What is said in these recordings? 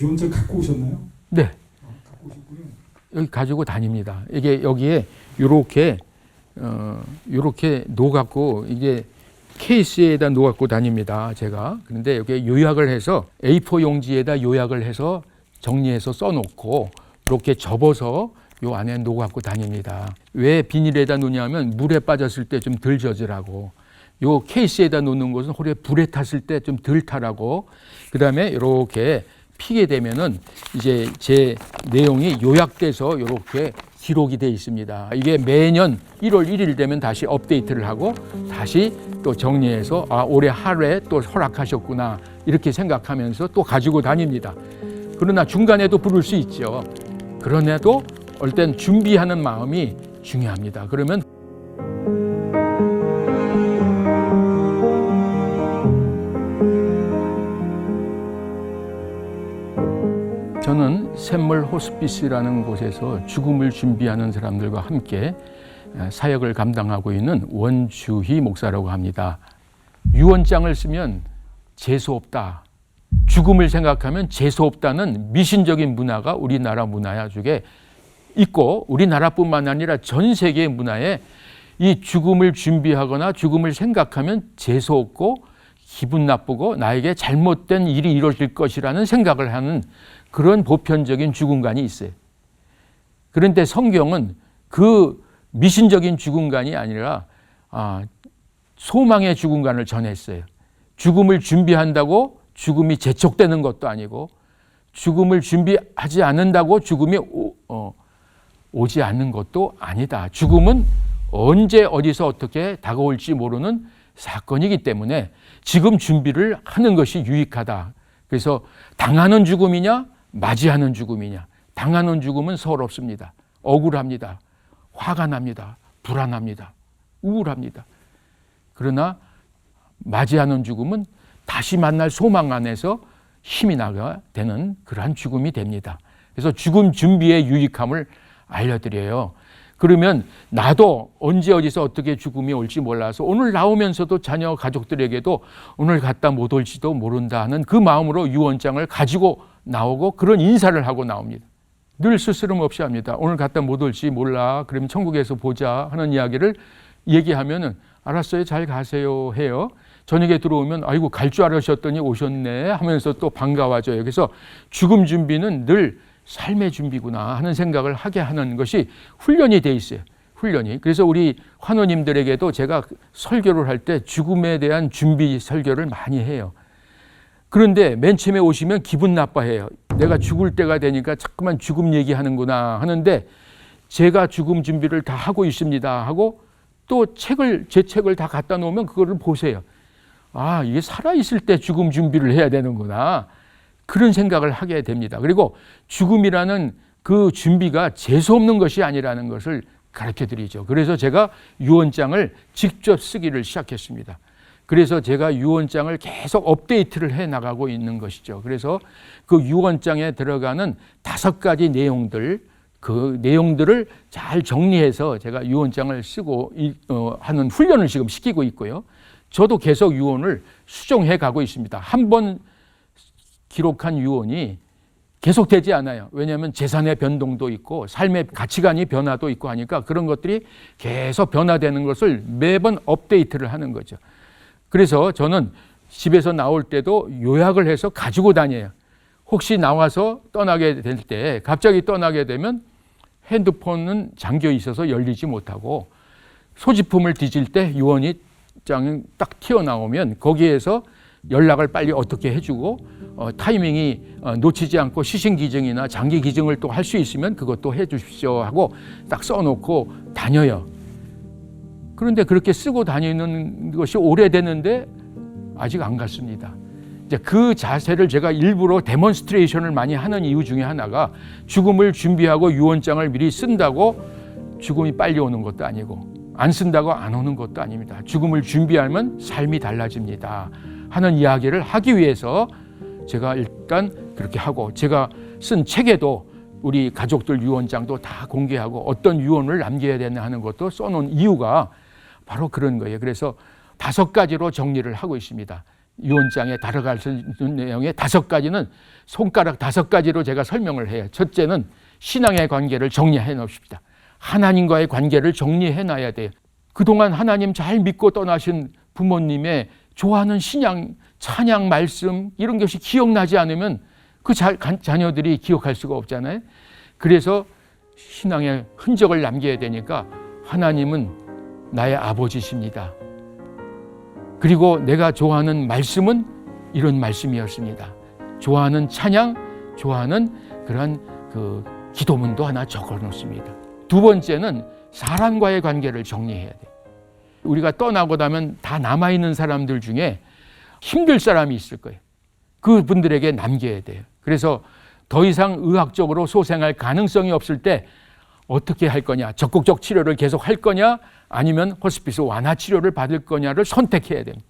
유언장 갖고 오셨나요? 네. 갖고 오셨군요. 여기 가지고 다닙니다. 이게 여기에 요렇게 놓갖고 이게 케이스에다 놓갖고 다닙니다. 제가. 그런데 여기에 요약을 해서 A4 용지에다 요약을 해서 정리해서 써놓고 이렇게 접어서 요 안에 놓갖고 다닙니다. 왜 비닐에다 놓냐면 물에 빠졌을 때 좀 덜 젖으라고. 요 케이스에다 놓는 것은 홀에 불에 탔을 때 좀 덜 타라고. 그 다음에 이렇게 피게 되면은 이제 제 내용이 요약돼서 이렇게 기록이 돼 있습니다. 이게 매년 1월 1일 되면 다시 업데이트를 하고 다시 또 정리해서 올해 하루에 또 허락하셨구나 이렇게 생각하면서 또 가지고 다닙니다. 그러나 중간에도 부를 수 있죠. 그런데도 어떨 땐 준비하는 마음이 중요합니다. 그러면 저는 샘물 호스피스라는 곳에서 죽음을 준비하는 사람들과 함께 사역을 감당하고 있는 원주희 목사라고 합니다. 유언장을 쓰면 재수없다. 죽음을 생각하면 재수없다는 미신적인 문화가 우리나라 문화 쪽에 있고 우리나라뿐만 아니라 전 세계의 문화에 이 죽음을 준비하거나 죽음을 생각하면 재수없고 기분 나쁘고 나에게 잘못된 일이 이루어질 것이라는 생각을 하는 그런 보편적인 죽음관이 있어요. 그런데 성경은 그 미신적인 죽음관이 아니라 소망의 죽음관을 전했어요. 죽음을 준비한다고 죽음이 재촉되는 것도 아니고 죽음을 준비하지 않는다고 죽음이 오지 않는 것도 아니다. 죽음은 언제 어디서 어떻게 다가올지 모르는 사건이기 때문에 지금 준비를 하는 것이 유익하다. 그래서 당하는 죽음이냐 맞이하는 죽음이냐. 당하는 죽음은 서럽습니다. 억울합니다. 화가 납니다. 불안합니다. 우울합니다. 그러나 맞이하는 죽음은 다시 만날 소망 안에서 힘이 나가 되는 그러한 죽음이 됩니다. 그래서 죽음 준비의 유익함을 알려드려요. 그러면 나도 언제 어디서 어떻게 죽음이 올지 몰라서 오늘 나오면서도 자녀 가족들에게도 오늘 갔다 못 올지도 모른다 하는 그 마음으로 유언장을 가지고 나오고 그런 인사를 하고 나옵니다. 늘 스스럼 없이 합니다. 오늘 갔다 못 올지 몰라. 그러면 천국에서 보자 하는 이야기를 얘기하면은 알았어요. 잘 가세요 해요. 저녁에 들어오면 아이고 갈 줄 알으셨더니 오셨네 하면서 또 반가워져요. 그래서 죽음 준비는 늘 삶의 준비구나 하는 생각을 하게 하는 것이 훈련이 돼 있어요. 훈련이. 그래서 우리 환우님들에게도 제가 설교를 할 때 죽음에 대한 준비 설교를 많이 해요. 그런데 맨 처음에 오시면 기분 나빠해요. 내가 죽을 때가 되니까 자꾸만 죽음 얘기하는구나 하는데 제가 죽음 준비를 다 하고 있습니다 하고 또 제 책을 다 갖다 놓으면 그거를 보세요. 이게 살아있을 때 죽음 준비를 해야 되는구나. 그런 생각을 하게 됩니다. 그리고 죽음이라는 그 준비가 재수없는 것이 아니라는 것을 가르쳐 드리죠. 그래서 제가 유언장을 직접 쓰기를 시작했습니다. 그래서 제가 유언장을 계속 업데이트를 해 나가고 있는 것이죠. 그래서 그 유언장에 들어가는 5가지 내용들, 그 내용들을 잘 정리해서 제가 유언장을 쓰고 하는 훈련을 지금 시키고 있고요. 저도 계속 유언을 수정해 가고 있습니다. 한 번 기록한 유언이 계속되지 않아요. 왜냐하면 재산의 변동도 있고 삶의 가치관이 변화도 있고 하니까 그런 것들이 계속 변화되는 것을 매번 업데이트를 하는 거죠. 그래서 저는 집에서 나올 때도 요약을 해서 가지고 다녀요. 혹시 나와서 떠나게 될 때 갑자기 떠나게 되면 핸드폰은 잠겨 있어서 열리지 못하고 소지품을 뒤질 때 유언이 딱 튀어나오면 거기에서 연락을 빨리 어떻게 해주고 타이밍이 놓치지 않고 시신기증이나 장기기증을 또 할 수 있으면 그것도 해 주십시오 하고 딱 써놓고 다녀요. 그런데 그렇게 쓰고 다니는 것이 오래됐는데 아직 안 갔습니다. 이제 그 자세를 제가 일부러 데몬스트레이션을 많이 하는 이유 중에 하나가 죽음을 준비하고 유언장을 미리 쓴다고 죽음이 빨리 오는 것도 아니고 안 쓴다고 안 오는 것도 아닙니다. 죽음을 준비하면 삶이 달라집니다 하는 이야기를 하기 위해서 제가 일단 그렇게 하고 제가 쓴 책에도 우리 가족들 유언장도 다 공개하고 어떤 유언을 남겨야 되나 하는 것도 써놓은 이유가 바로 그런 거예요. 그래서 5가지로 정리를 하고 있습니다. 유언장에 다뤄갈 수 있는 내용의 5가지는 손가락 5가지로 제가 설명을 해요. 첫째는 신앙의 관계를 정리해 놓읍시다. 하나님과의 관계를 정리해 놔야 돼요. 그동안 하나님 잘 믿고 떠나신 부모님의 좋아하는 신앙, 찬양, 말씀 이런 것이 기억나지 않으면 그 자녀들이 기억할 수가 없잖아요. 그래서 신앙의 흔적을 남겨야 되니까 하나님은 나의 아버지십니다. 그리고 내가 좋아하는 말씀은 이런 말씀이었습니다. 좋아하는 찬양, 좋아하는 그런 그 기도문도 하나 적어 놓습니다. 두 번째는 사람과의 관계를 정리해야 돼요. 우리가 떠나고 나면 다 남아있는 사람들 중에 힘들 사람이 있을 거예요. 그분들에게 남겨야 돼요. 그래서 더 이상 의학적으로 소생할 가능성이 없을 때 어떻게 할 거냐, 적극적 치료를 계속 할 거냐, 아니면 호스피스 완화 치료를 받을 거냐를 선택해야 됩니다.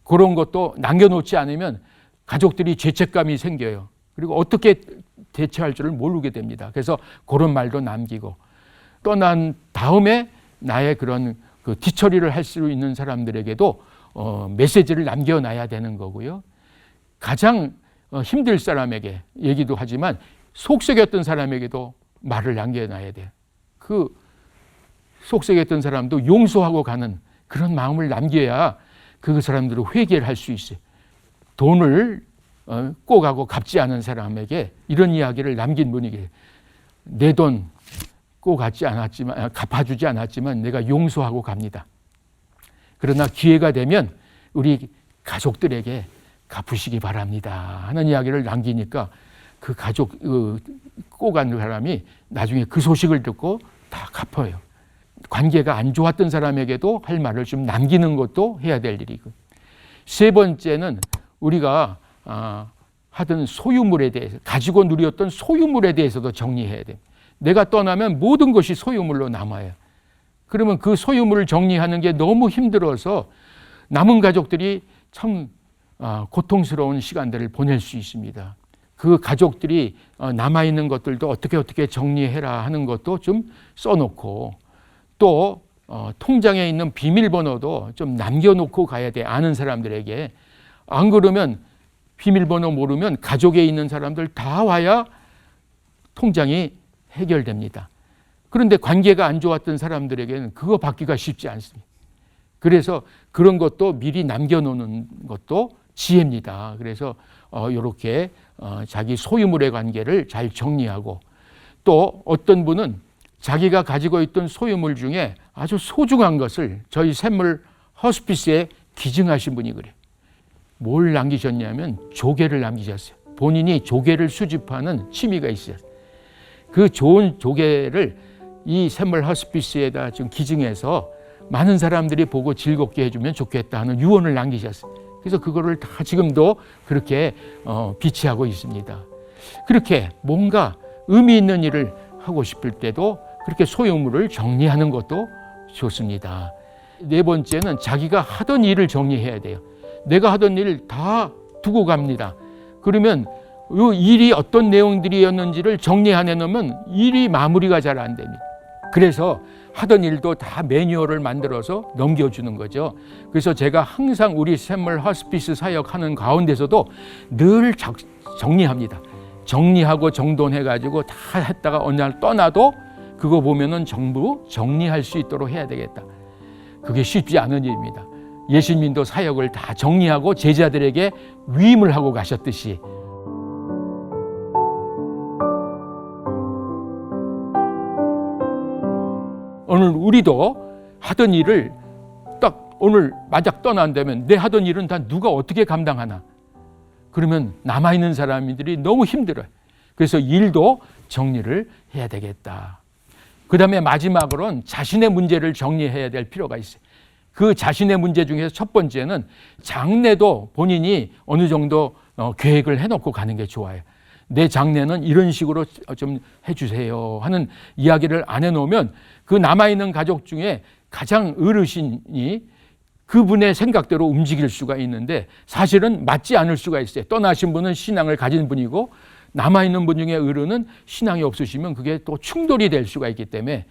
그런 것도 남겨놓지 않으면 가족들이 죄책감이 생겨요. 그리고 어떻게 대처할 줄을 모르게 됩니다. 그래서 그런 말도 남기고, 떠난 다음에 나의 그런 그 뒤처리를 할 수 있는 사람들에게도 메시지를 남겨놔야 되는 거고요. 가장 힘들 사람에게 얘기도 하지만 속썩였던 사람에게도 말을 남겨놔야 돼요. 그 속썩였던 사람도 용서하고 가는 그런 마음을 남겨야 그 사람들은 회개를 할 수 있어요. 돈을 꼬가고 갚지 않은 사람에게 이런 이야기를 남긴 분이게, 내 돈 꼬갚지 않았지만, 갚아주지 않았지만 내가 용서하고 갑니다. 그러나 기회가 되면 우리 가족들에게 갚으시기 바랍니다 하는 이야기를 남기니까 그 가족 꼬간 사람이 나중에 그 소식을 듣고 다 갚아요. 관계가 안 좋았던 사람에게도 할 말을 좀 남기는 것도 해야 될 일이고, 세 번째는 우리가 하던 소유물에 대해서, 가지고 누렸던 소유물에 대해서도 정리해야 돼요. 내가 떠나면 모든 것이 소유물로 남아요. 그러면 그 소유물을 정리하는 게 너무 힘들어서 남은 가족들이 참 고통스러운 시간들을 보낼 수 있습니다. 그 가족들이 남아있는 것들도 어떻게 정리해라 하는 것도 좀 써놓고, 또 통장에 있는 비밀번호도 좀 남겨놓고 가야 돼. 아는 사람들에게. 안 그러면 비밀번호 모르면 가족에 있는 사람들 다 와야 통장이 해결됩니다. 그런데 관계가 안 좋았던 사람들에게는 그거 받기가 쉽지 않습니다. 그래서 그런 것도 미리 남겨놓는 것도 지혜입니다. 그래서 이렇게 자기 소유물의 관계를 잘 정리하고, 또 어떤 분은 자기가 가지고 있던 소유물 중에 아주 소중한 것을 저희 샘물 허스피스에 기증하신 분이 그래요. 뭘 남기셨냐면 조개를 남기셨어요. 본인이 조개를 수집하는 취미가 있어요. 그 좋은 조개를 이 샘물 허스피스에다 지금 기증해서 많은 사람들이 보고 즐겁게 해주면 좋겠다 하는 유언을 남기셨어요. 그래서 그거를 다 지금도 그렇게 비치하고 있습니다. 그렇게 뭔가 의미 있는 일을 하고 싶을 때도 그렇게 소유물을 정리하는 것도 좋습니다. 네 번째는 자기가 하던 일을 정리해야 돼요. 내가 하던 일 다 두고 갑니다. 그러면 이 일이 어떤 내용들이었는지를 정리 안 해놓으면 일이 마무리가 잘 안 됩니다. 그래서 하던 일도 다 매뉴얼을 만들어서 넘겨주는 거죠. 그래서 제가 항상 우리 샘물 허스피스 사역하는 가운데서도 늘 정리합니다. 정리하고 정돈해가지고 다 했다가 어느 날 떠나도 그거 보면은 전부 정리할 수 있도록 해야 되겠다. 그게 쉽지 않은 일입니다. 예수님도 사역을 다 정리하고 제자들에게 위임을 하고 가셨듯이, 오늘 우리도 하던 일을 딱 오늘 만약 떠난다면 내 하던 일은 다 누가 어떻게 감당하나? 그러면 남아있는 사람들이 너무 힘들어요. 그래서 일도 정리를 해야 되겠다. 그 다음에 마지막으로는 자신의 문제를 정리해야 될 필요가 있어요. 그 자신의 문제 중에서 첫 번째는 장례도 본인이 어느 정도 계획을 해놓고 가는 게 좋아요. 내 장례는 이런 식으로 좀 해주세요 하는 이야기를 안 해놓으면 그 남아있는 가족 중에 가장 어르신이 그분의 생각대로 움직일 수가 있는데 사실은 맞지 않을 수가 있어요. 떠나신 분은 신앙을 가진 분이고 남아있는 분 중에 어른은 신앙이 없으시면 그게 또 충돌이 될 수가 있기 때문에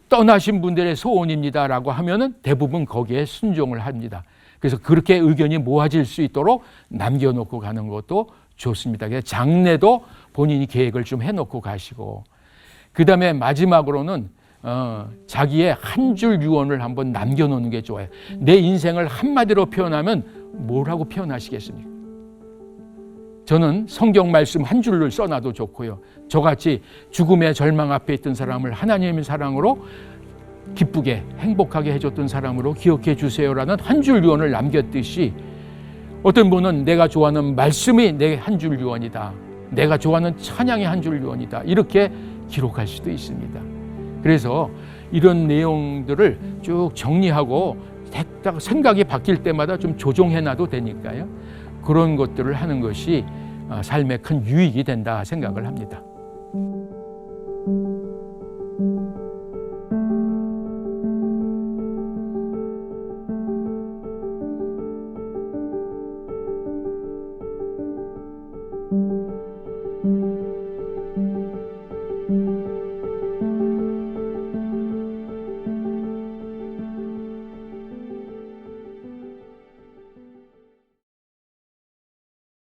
떠나신 분들의 소원입니다라고 하면은 대부분 거기에 순종을 합니다. 그래서 그렇게 의견이 모아질 수 있도록 남겨놓고 가는 것도 좋습니다. 그래서 장례도 본인이 계획을 좀 해놓고 가시고, 그 다음에 마지막으로는 자기의 한 줄 유언을 한번 남겨놓는 게 좋아요. 내 인생을 한마디로 표현하면 뭐라고 표현하시겠습니까? 저는 성경 말씀 한 줄을 써놔도 좋고요. 저같이 죽음의 절망 앞에 있던 사람을 하나님의 사랑으로 기쁘게 행복하게 해줬던 사람으로 기억해 주세요라는 한 줄 유언을 남겼듯이, 어떤 분은 내가 좋아하는 말씀이 내 한 줄 유언이다, 내가 좋아하는 찬양의 한 줄 유언이다, 이렇게 기록할 수도 있습니다. 그래서 이런 내용들을 쭉 정리하고 생각이 바뀔 때마다 좀 조정해놔도 되니까요. 그런 것들을 하는 것이 삶에 큰 유익이 된다 생각을 합니다.